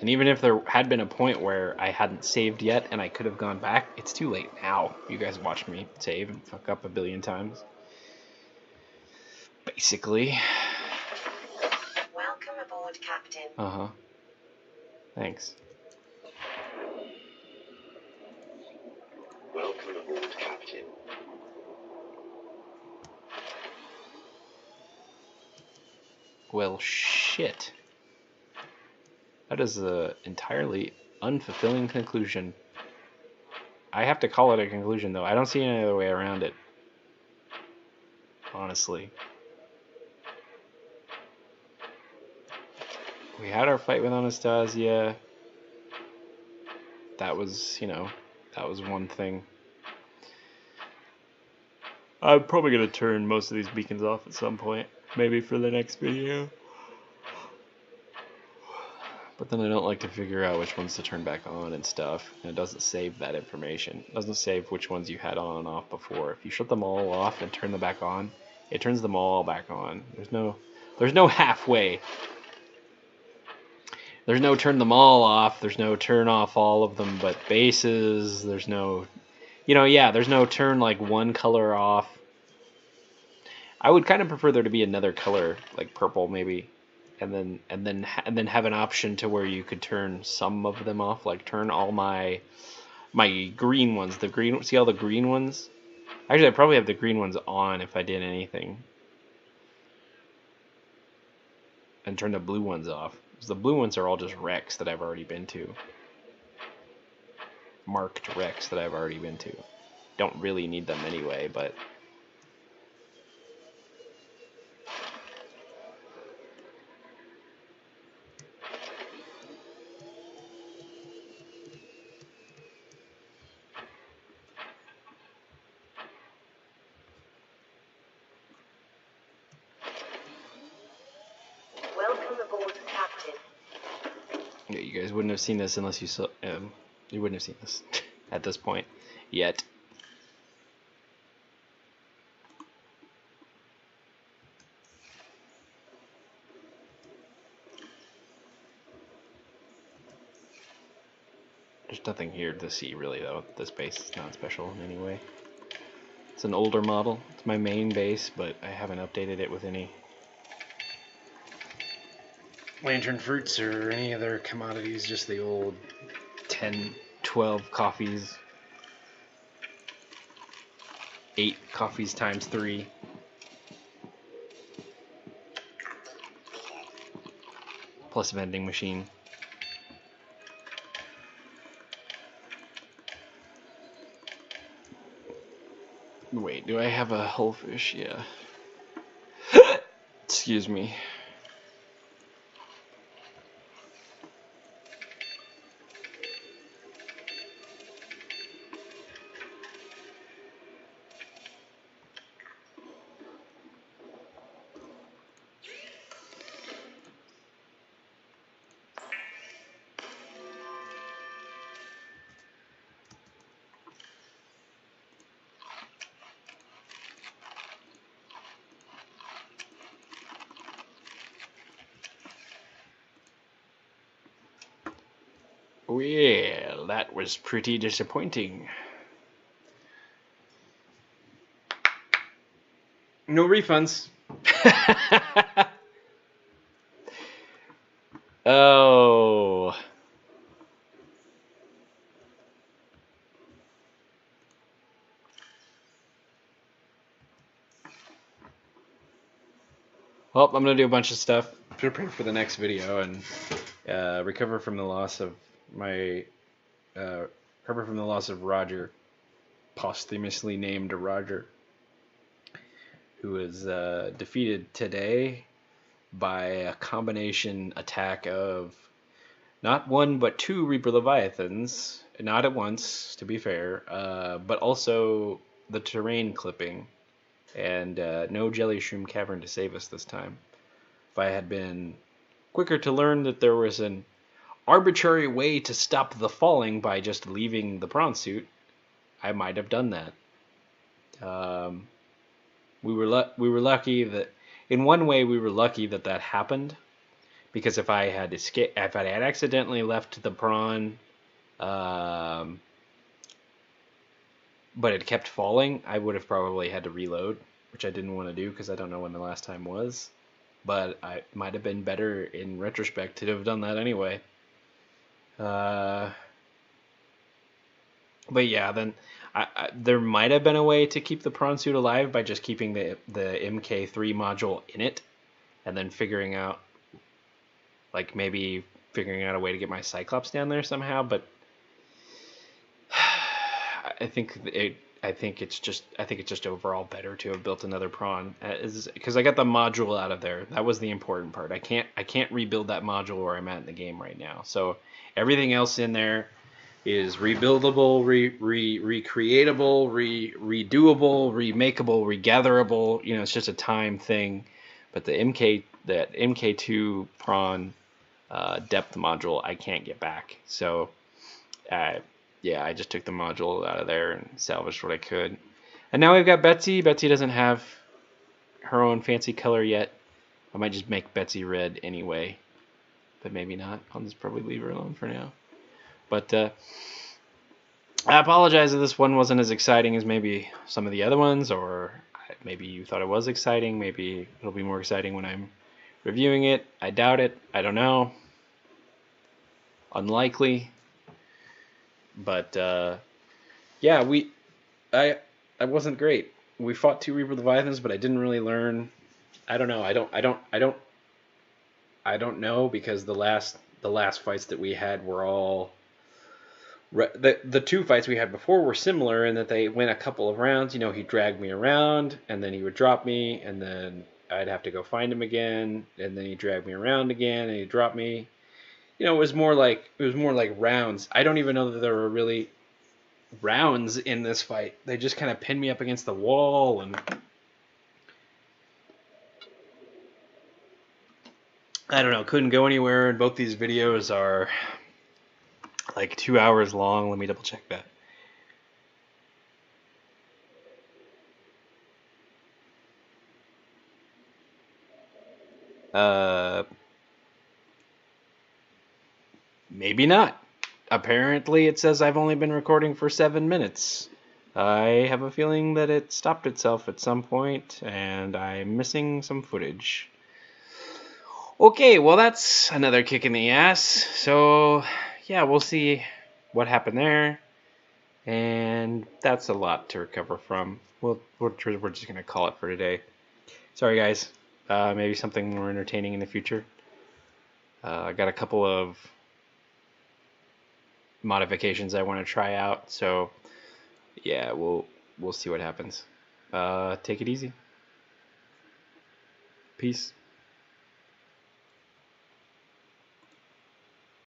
And even if there had been a point where I hadn't saved yet and I could have gone back, it's too late now. You guys watched me save and fuck up a billion times. Basically. Welcome aboard, Captain. Uh-huh. Thanks. Welcome aboard, Captain. Well, shit. That is an entirely unfulfilling conclusion. I have to call it a conclusion, though. I don't see any other way around it. Honestly. We had our fight with Anastasia. That was, that was one thing. I'm probably going to turn most of these beacons off at some point. Maybe for the next video. But then I don't like to figure out which ones to turn back on and stuff. And it doesn't save that information. It doesn't save which ones you had on and off before. If you shut them all off and turn them back on, it turns them all back on. There's no halfway. There's no turn them all off. There's no turn off all of them but bases. There's no, there's no turn like one color off. I would kind of prefer there to be another color, like purple maybe. And then have an option to where you could turn some of them off, like turn all my green ones. See all the green ones? Actually, I'd probably have the green ones on if I did anything, and turn the blue ones off. Because the blue ones are all just wrecks that I've already been to, marked wrecks that I've already been to. Don't really need them anyway, but. Yeah, you guys wouldn't have seen this unless you saw. You wouldn't have seen this at this point yet. There's nothing here to see really though. This base is not special in any way. It's an older model. It's my main base, but I haven't updated it with any lantern fruits or any other commodities, just the old 10, 12 coffees. 8 coffees times 3. Plus vending machine. Wait, do I have a whole fish? Yeah. Excuse me. Well, that was pretty disappointing. No refunds. Oh. Well, I'm gonna do a bunch of stuff, prepare for the next video, and recover from the loss of Roger, posthumously named Roger, who was defeated today by a combination attack of not one but 2 Reaper Leviathans, not at once, to be fair, but also the terrain clipping, and no Jelly Shroom Cavern to save us this time. If I had been quicker to learn that there was an arbitrary way to stop the falling by just leaving the prawn suit, I might have done that. We were lucky that, in one way, we were lucky that happened, because if I had accidentally left the prawn, but it kept falling, I would have probably had to reload, which I didn't want to do because I don't know when the last time was. But I might have been better in retrospect to have done that anyway. But yeah, then there might have been a way to keep the prawn suit alive by just keeping the MK3 module in it, and then figuring out, like maybe figuring out a way to get my Cyclops down there somehow. But I think it's just overall better to have built another prawn, because I got the module out of there. That was the important part. I can't rebuild that module where I'm at in the game right now. So everything else in there is rebuildable, recreatable, redoable, remakeable, regatherable. You know, it's just a time thing. But that MK2 prawn depth module, I can't get back. So yeah, I just took the module out of there and salvaged what I could. And now we've got Betsy. Betsy doesn't have her own fancy color yet. I might just make Betsy red anyway, but maybe not. I'll just probably leave her alone for now. But I apologize if this one wasn't as exciting as maybe some of the other ones, or maybe you thought it was exciting. Maybe it'll be more exciting when I'm reviewing it. I doubt it. I don't know. Unlikely. But yeah, I wasn't great. We fought 2 Reaper Leviathans, but I didn't really learn. I don't know. I don't know, because the last fights that we had were all the 2 fights we had before were similar in that they went a couple of rounds. You know, he dragged me around, and then he would drop me, and then I'd have to go find him again, and then he'd drag me around again, and he'd drop me. You know, it was more like rounds. I don't even know that there were really rounds in this fight. They just kind of pinned me up against the wall, and I don't know, couldn't go anywhere. And both these videos are like 2 hours long. Let me double check that. Maybe not. Apparently it says I've only been recording for 7 minutes. I have a feeling that it stopped itself at some point, and I'm missing some footage. Okay, well, that's another kick in the ass. So yeah, we'll see what happened there, and that's a lot to recover from. We're just gonna call it for today. Sorry guys. Maybe something more entertaining in the future. I got a couple of modifications I want to try out, so yeah, we'll see what happens. Take it easy. Peace.